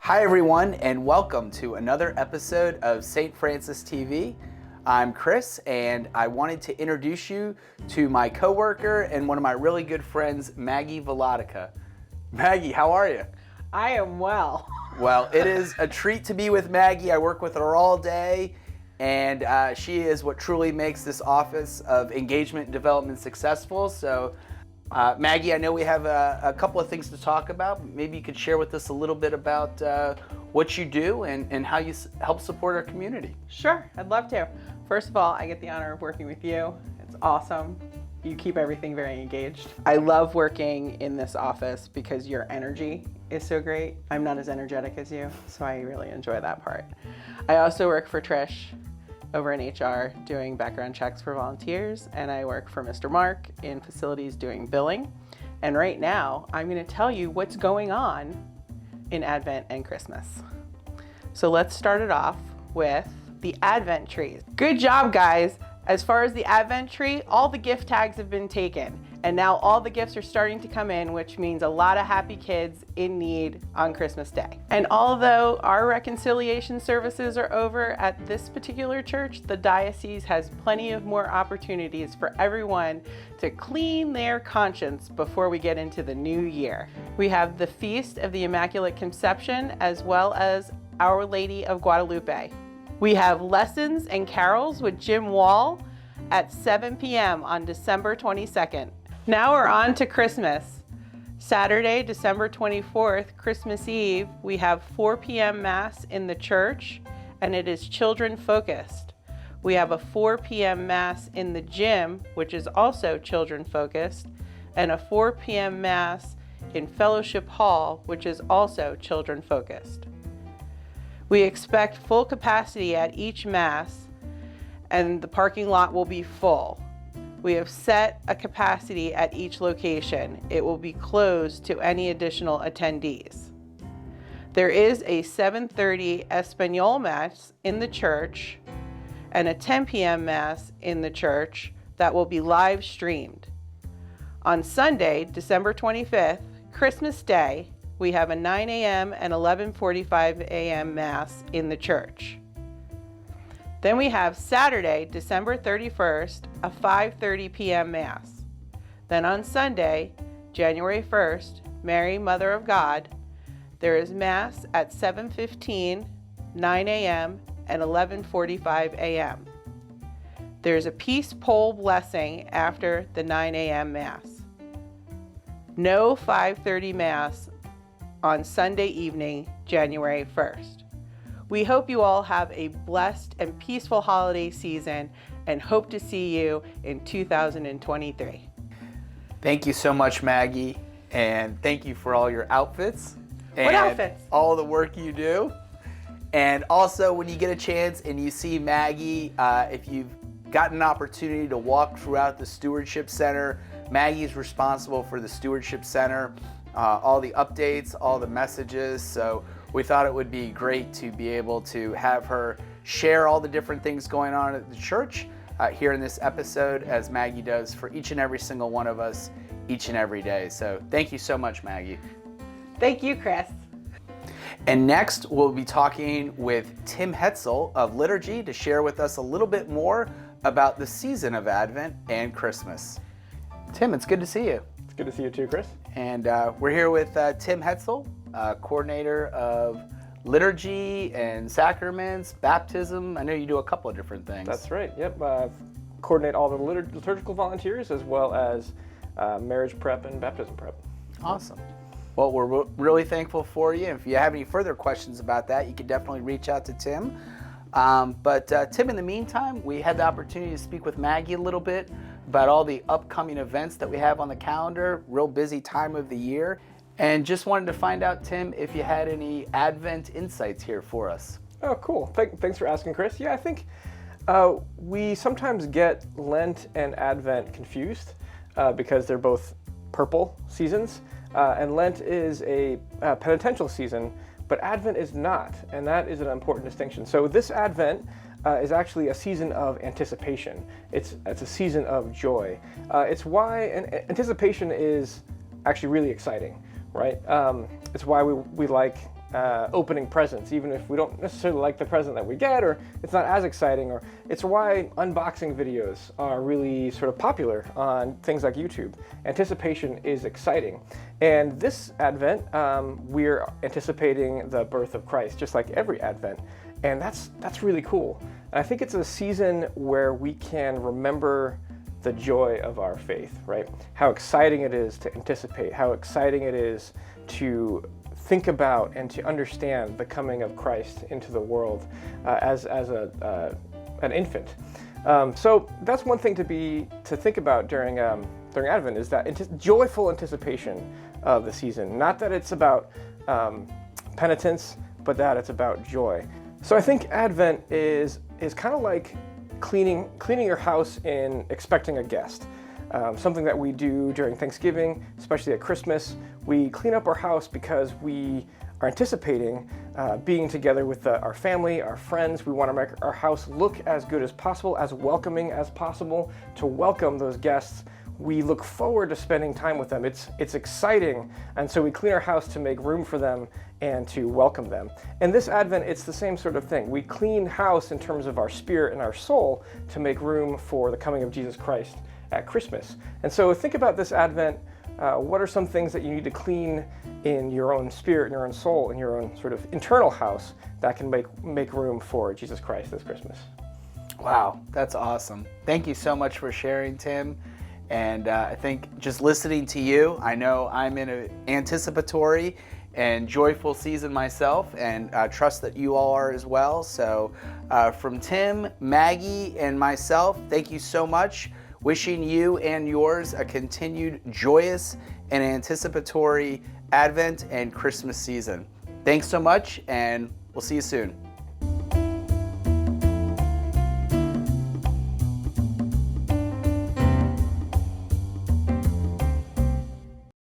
Hi everyone, and welcome to another episode of St. Francis TV. I'm Chris, and I wanted to introduce you to my coworker and one of my really good friends, Maggie Volodica. Maggie, how are you? I am well. Well, it is a treat to be with Maggie. I work with her all day, and she is what truly makes this office of engagement and development successful. So, Maggie, I know we have a couple of things to talk about. Maybe you could share with us a little bit about what you do and how you help support our community. Sure, I'd love to. First of all, I get the honor of working with you. It's awesome. You keep everything very engaged. I love working in this office because your energy is so great. I'm not as energetic as you, so I really enjoy that part. I also work for Trish over in HR doing background checks for volunteers, and I work for Mr. Mark in facilities doing billing. And right now, I'm going to tell you what's going on in Advent and Christmas. So let's start it off with the Advent trees. Good job, guys. As far as the Advent tree, all the gift tags have been taken, and now all the gifts are starting to come in, which means a lot of happy kids in need on Christmas Day. And although our reconciliation services are over at this particular church, the diocese has plenty of more opportunities for everyone to clean their conscience before we get into the new year. We have the Feast of the Immaculate Conception as well as Our Lady of Guadalupe. We have lessons and carols with Jim Wall at 7 p.m. on December 22nd. Now we're on to Christmas. Saturday, December 24th, Christmas Eve, we have 4 p.m. Mass in the church, and it is children focused. We have a 4 p.m. Mass in the gym, which is also children focused, and a 4 p.m. Mass in Fellowship Hall, which is also children focused. We expect full capacity at each Mass, and the parking lot will be full. We have set a capacity at each location. It will be closed to any additional attendees. There is a 7:30 Espanol Mass in the church and a 10 p.m. Mass in the church that will be live streamed. On Sunday, December 25th, Christmas Day, we have a 9 a.m. and 11:45 a.m. Mass in the church. Then we have Saturday, December 31st, a 5:30 p.m. Mass. Then on Sunday, January 1st, Mary, Mother of God, there is Mass at 7:15, 9 a.m., and 11:45 a.m. There's a peace pole blessing after the 9 a.m. Mass. No 5:30 Mass on Sunday evening, January 1st. We hope you all have a blessed and peaceful holiday season and hope to see you in 2023. Thank you so much, Maggie, and thank you for all your outfits. What outfits? All the work you do. And also, when you get a chance and you see Maggie, if you've gotten an opportunity to walk throughout the Stewardship Center, Maggie's responsible for the Stewardship Center, all the updates, all the messages. So we thought it would be great to be able to have her share all the different things going on at the church here in this episode, as Maggie does for each and every single one of us each and every day. So thank you so much, Maggie. Thank you, Chris. And next, we'll be talking with Tim Hetzel of Liturgy to share with us a little bit more about the season of Advent and Christmas. Tim, it's good to see you. It's good to see you too, Chris. And we're here with Tim Hetzel, coordinator of liturgy and sacraments, baptism. I know you do a couple of different things. That's right. Yep. Coordinate all the liturgical volunteers as well as marriage prep and baptism prep. Awesome. Well, we're really thankful for you. If you have any further questions about that, you can definitely reach out to Tim. But Tim, in the meantime, we had the opportunity to speak with Maggie a little bit about all the upcoming events that we have on the calendar, real busy time of the year. And just wanted to find out, Tim, if you had any Advent insights here for us. Oh, cool. Thanks for asking, Chris. Yeah, I think we sometimes get Lent and Advent confused because they're both purple seasons. And Lent is a penitential season, but Advent is not, and that is an important distinction. So this Advent is actually a season of anticipation. It's a season of joy. It's why anticipation is actually really exciting, right? It's why we like opening presents, even if we don't necessarily like the present that we get, or it's not as exciting. Or it's why unboxing videos are really sort of popular on things like YouTube. Anticipation is exciting. And this Advent, we're anticipating the birth of Christ, just like every Advent. And that's really cool. And I think it's a season where we can remember the joy of our faith, right? How exciting it is to anticipate, how exciting it is to think about and to understand the coming of Christ into the world as an infant. So that's one thing to think about during Advent, is that joyful anticipation of the season. Not that it's about penitence, but that it's about joy. So I think Advent is kind of like cleaning your house in expecting a guest. Something that we do during Thanksgiving, especially at Christmas. We clean up our house because we are anticipating being together with our family, our friends. We want to make our house look as good as possible, as welcoming as possible, to welcome those guests. We look forward to spending time with them. It's exciting, and so we clean our house to make room for them and to welcome them. And this Advent, it's the same sort of thing. We clean house in terms of our spirit and our soul to make room for the coming of Jesus Christ at Christmas. And so think about this Advent. What are some things that you need to clean in your own spirit, in your own soul, in your own sort of internal house that can make room for Jesus Christ this Christmas? Wow, that's awesome. Thank you so much for sharing, Tim. And I think just listening to you, I know I'm in an anticipatory and joyful season myself, and trust that you all are as well. So from Tim, Maggie, and myself, thank you so much. Wishing you and yours a continued joyous and anticipatory Advent and Christmas season. Thanks so much, and we'll see you soon.